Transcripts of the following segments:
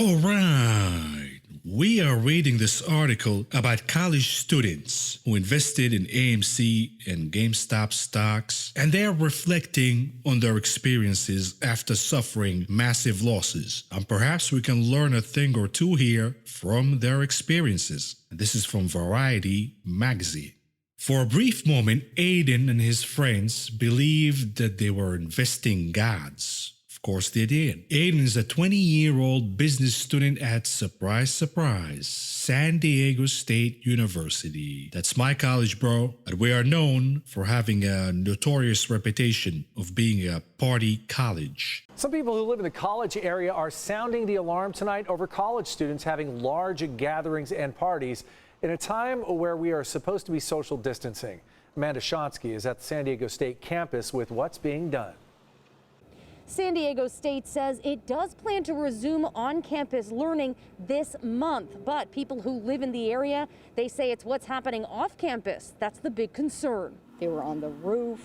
All right, we are reading this article about college students who invested in AMC and GameStop stocks, and they are reflecting on their experiences after suffering massive losses. And perhaps we can learn a thing or two here from their experiences. This is from Variety magazine. For a brief moment, Aiden and his friends believed that they were investing gods. Of course they did. Aiden is a 20-year-old business student at, surprise, surprise, San Diego State University. That's my college, bro. And we are known for having a notorious reputation of being a party college. Some people who live in the college area are sounding the alarm tonight over college students having large gatherings and parties in a time where we are supposed to be social distancing. Amanda Shonsky is at the San Diego State campus with what's being done. San Diego State says it does plan to resume on-campus learning this month, but people who live in the area, they say it's what's happening off campus that's the big concern. They were on the roof.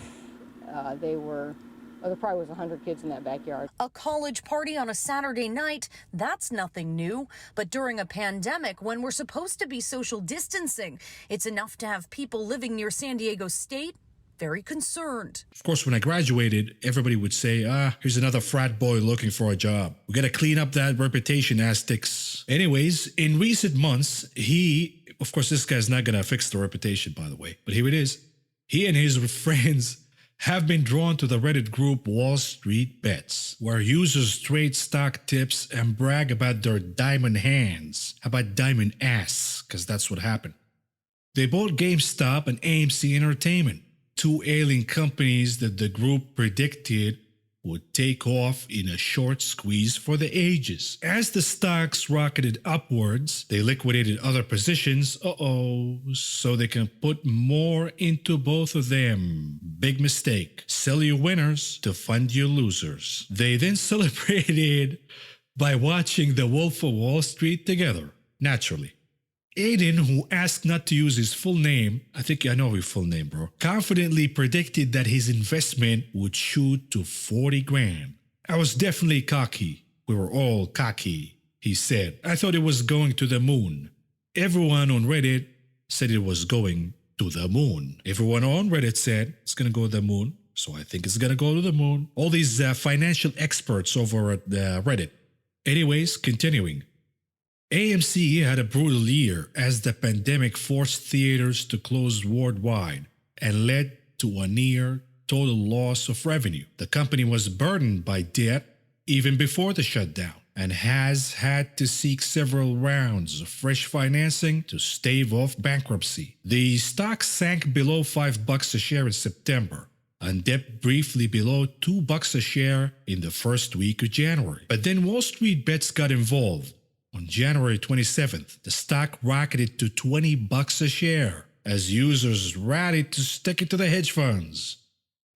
There probably was 100 kids in that backyard. A college party on a Saturday night, that's nothing new. But during a pandemic, when we're supposed to be social distancing, it's enough to have people living near San Diego State very concerned. Of course, when I graduated, everybody would say, here's another frat boy looking for a job. We gotta clean up that reputation, Aztecs. Anyways, in recent months, of course, this guy's not gonna fix the reputation, by the way, but here it is. He and his friends have been drawn to the Reddit group Wall Street Bets, where users trade stock tips and brag about their diamond hands. How about diamond ass? Because that's what happened. They bought GameStop and AMC Entertainment, two ailing companies that the group predicted would take off in a short squeeze for the ages. As the stocks rocketed upwards, they liquidated other positions, so they can put more into both of them. Big mistake. Sell your winners to fund your losers. They then celebrated by watching The Wolf of Wall Street together, naturally. Aiden, who asked not to use his full name, I think I know your full name, bro, confidently predicted that his investment would shoot to 40 grand. I was definitely cocky. We were all cocky, he said. I thought it was going to the moon. Everyone on Reddit said it was going to the moon. Everyone on Reddit said it's going to go to the moon, so I think it's going to go to the moon. All these financial experts over at Reddit. Anyways, continuing. AMC had a brutal year as the pandemic forced theaters to close worldwide and led to a near total loss of revenue. The company was burdened by debt even before the shutdown and has had to seek several rounds of fresh financing to stave off bankruptcy. The stock sank below $5 a share in September and dipped briefly below $2 a share in the first week of January. But then Wall Street Bets got involved. On January 27th, the stock rocketed to $20 a share as users rallied to stick it to the hedge funds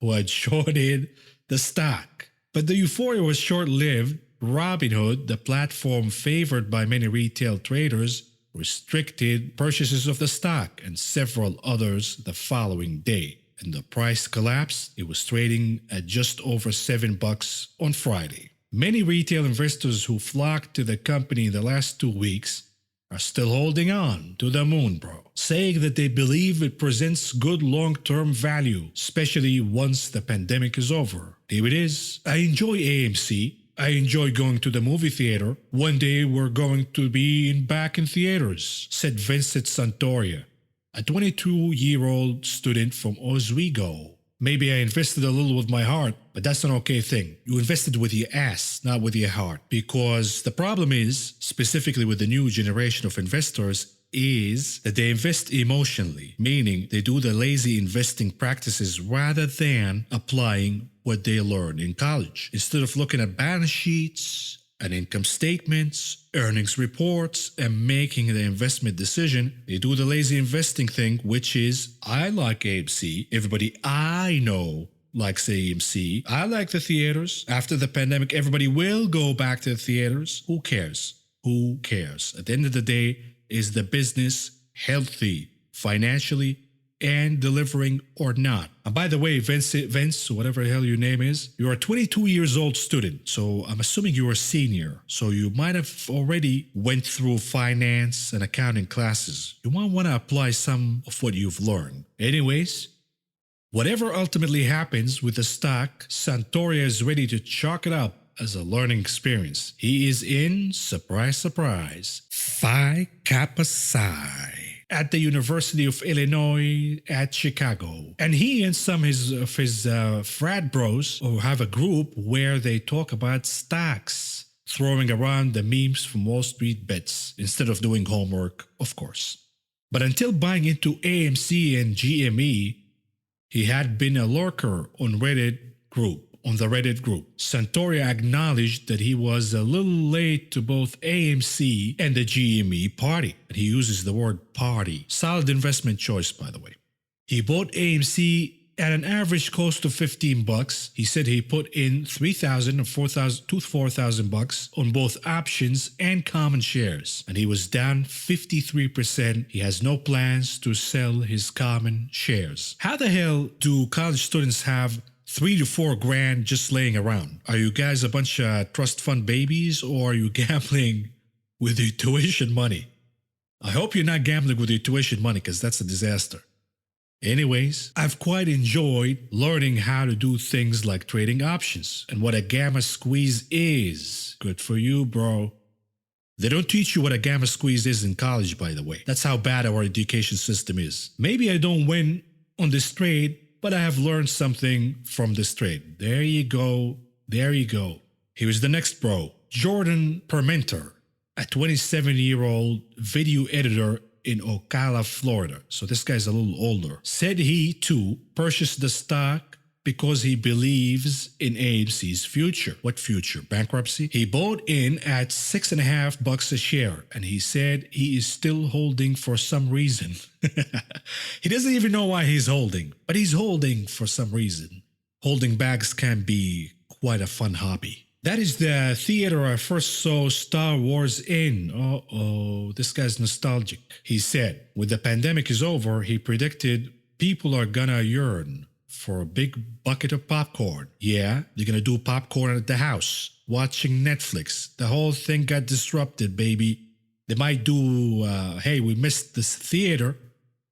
who had shorted the stock. But the euphoria was short-lived. Robinhood, the platform favored by many retail traders, restricted purchases of the stock and several others the following day. And the price collapsed. It was trading at just over $7 on Friday. Many retail investors who flocked to the company in the last 2 weeks are still holding on to the moon, bro, saying that they believe it presents good long-term value, especially once the pandemic is over. Here it is. I enjoy AMC. I enjoy going to the movie theater. One day we're going to be back in theaters, said Vincent Santoria, a 22-year-old student from Oswego. Maybe I invested a little with my heart, but that's an okay thing. You invested with your ass, not with your heart. Because the problem is, specifically with the new generation of investors, is that they invest emotionally, meaning they do the lazy investing practices rather than applying what they learned in college. Instead of looking at balance sheets and income statements, earnings reports, and making the investment decision, they do the lazy investing thing, which is, I like AMC. Everybody I know likes AMC. I like the theaters. After the pandemic, everybody will go back to the theaters. Who cares? Who cares? At the end of the day, is the business healthy financially and delivering or not. And by the way, Vince, whatever the hell your name is, you're a 22 years old student. So I'm assuming you're a senior. So you might have already went through finance and accounting classes. You might want to apply some of what you've learned. Anyways, whatever ultimately happens with the stock, Santoria is ready to chalk it up as a learning experience. He is in, surprise, surprise, Phi Kappa Psi at the University of Illinois at Chicago. And he and some of his frat bros have a group where they talk about stocks, throwing around the memes from Wall Street bets instead of doing homework, of course. But until buying into AMC and GME, he had been a lurker on the Reddit group. Santoria acknowledged that he was a little late to both AMC and the GME party. And he uses the word party. Solid investment choice, by the way. He bought AMC at an average cost of $15. He said he put in $3,000 or $4,000 to $4,000 on both options and common shares. And he was down 53%. He has no plans to sell his common shares. How the hell do college students have $3 to $4 grand just laying around? Are you guys a bunch of trust fund babies, or are you gambling with your tuition money? I hope you're not gambling with your tuition money, because that's a disaster. Anyways, I've quite enjoyed learning how to do things like trading options and what a gamma squeeze is. Good for you, bro. They don't teach you what a gamma squeeze is in college, by the way. That's how bad our education system is. Maybe I don't win on this trade, but I have learned something from this trade. There you go. There you go. Here's the next bro. Jordan Permenter, a 27-year-old video editor in Ocala, Florida. So this guy's a little older. Said he, too, purchased the stock because he believes in AMC's future. What future? Bankruptcy? He bought in at $6.50 a share, and he said he is still holding for some reason. He doesn't even know why he's holding, but he's holding for some reason. Holding bags can be quite a fun hobby. That is the theater I first saw Star Wars in. Uh-oh, this guy's nostalgic. He said, when the pandemic is over, he predicted people are gonna yearn for a big bucket of popcorn. Yeah, they're gonna do popcorn at the house, watching Netflix. The whole thing got disrupted, baby. They might do, hey, we missed this theater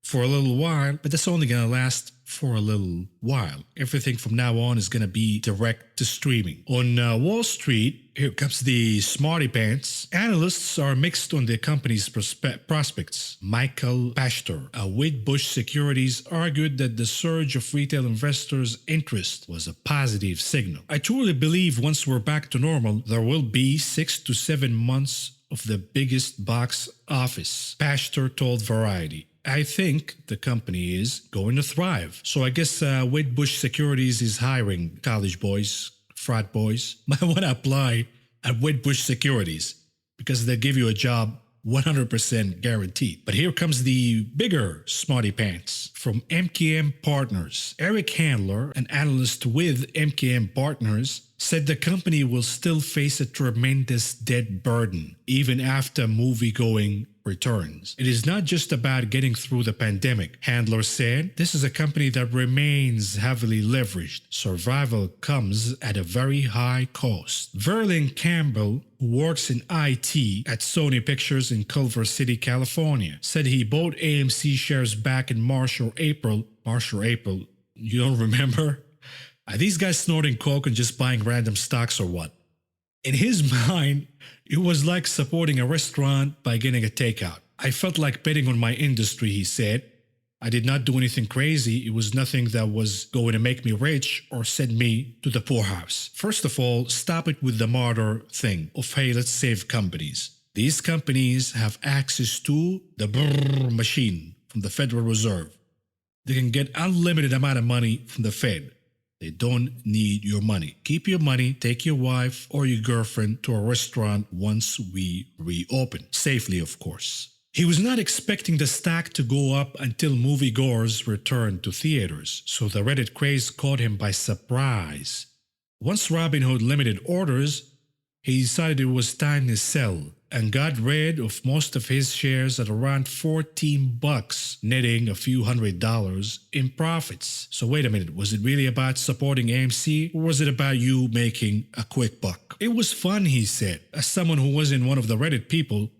for a little while, but that's only gonna last for a little while. Everything from now on is gonna be direct to streaming. On Wall Street, here comes the smarty pants. Analysts are mixed on the company's prospects. Michael Pastor, with Bush Securities, argued that the surge of retail investors' interest was a positive signal. I truly believe once we're back to normal, there will be 6 to 7 months of the biggest box office, Pastor told Variety. I think the company is going to thrive. So I guess Bush Securities is hiring college boys, frat boys. Might want to apply at Bush Securities because they give you a job 100% guaranteed. But here comes the bigger smarty pants from MKM Partners. Eric Handler, an analyst with MKM Partners, said the company will still face a tremendous debt burden even after movie-going returns. It is not just about getting through the pandemic, Handler said. This is a company that remains heavily leveraged. Survival comes at a very high cost. Verlin Campbell, who works in IT at Sony Pictures in Culver City, California, said he bought AMC shares back in March or April. You don't remember? Are these guys snorting coke and just buying random stocks or what? In his mind, it was like supporting a restaurant by getting a takeout. I felt like betting on my industry, he said. I did not do anything crazy. It was nothing that was going to make me rich or send me to the poorhouse. First of all, stop it with the martyr thing of, hey, let's save companies. These companies have access to the brrr machine from the Federal Reserve. They can get unlimited amount of money from the Fed. They don't need your money. Keep your money, take your wife or your girlfriend to a restaurant once we reopen. Safely, of course. He was not expecting the stock to go up until moviegoers returned to theaters, so the Reddit craze caught him by surprise. Once Robinhood limited orders, he decided it was time to sell and got rid of most of his shares at around $14, netting a few $100s in profits. So wait a minute, was it really about supporting AMC or was it about you making a quick buck? It was fun, he said. As someone who wasn't one of the Reddit people,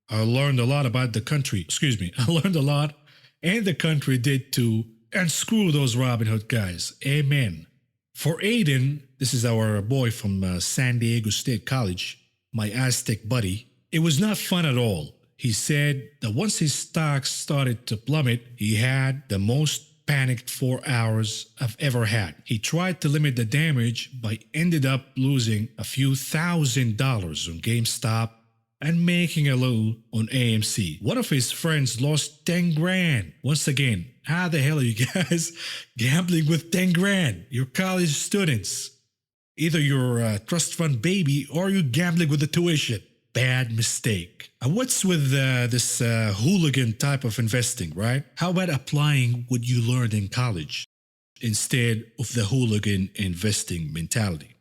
I learned a lot about the country. I learned a lot, and the country did too. And screw those Robinhood guys. Amen. For Aiden, this is our boy from San Diego State College, my Aztec buddy, it was not fun at all. He said that once his stocks started to plummet, he had the most panicked 4 hours I've ever had. He tried to limit the damage, but ended up losing a few $1,000s on GameStop and making a little on AMC. One of his friends lost 10 grand. Once again, how the hell are you guys gambling with 10 grand? You're college students. Either you're a trust fund baby or you're gambling with the tuition. Bad mistake. And what's with this hooligan type of investing, right? How about applying what you learned in college instead of the hooligan investing mentality?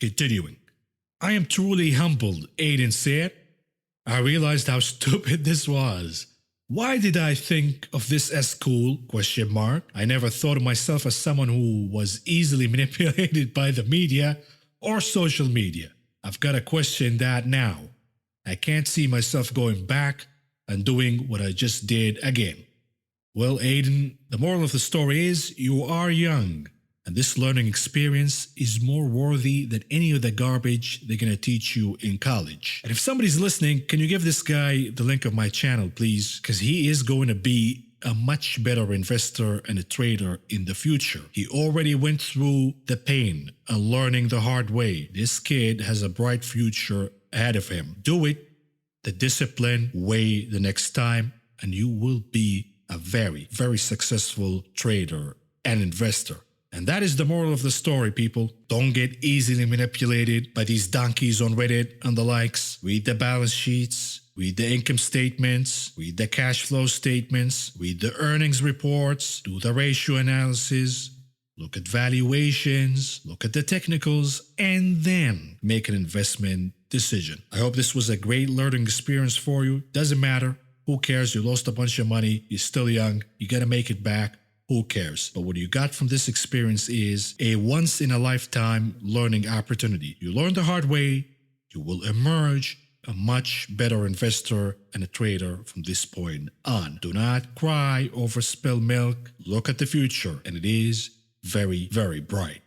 Continuing. I am truly humbled, Aiden said. I realized how stupid this was. Why did I think of this as cool? ? I never thought of myself as someone who was easily manipulated by the media or social media. I've got to question that now. I can't see myself going back and doing what I just did again. Well, Aiden, the moral of the story is you are young, and this learning experience is more worthy than any of the garbage they're going to teach you in college. And if somebody's listening, can you give this guy the link of my channel, please? Because he is going to be a much better investor and a trader in the future. He already went through the pain and learning the hard way. This kid has a bright future ahead of him. Do it the disciplined way the next time, and you will be a very, very successful trader and investor. And that is the moral of the story, people. Don't get easily manipulated by these donkeys on Reddit and the likes. Read the balance sheets, read the income statements, read the cash flow statements, read the earnings reports, do the ratio analysis, look at valuations, look at the technicals, and then make an investment decision. I hope this was a great learning experience for you. Doesn't matter. Who cares? You lost a bunch of money. You're still young. You got to make it back. Who cares? But what you got from this experience is a once-in-a-lifetime learning opportunity. You learn the hard way. You will emerge a much better investor and a trader from this point on. Do not cry over spilled milk. Look at the future, and it is very, very bright.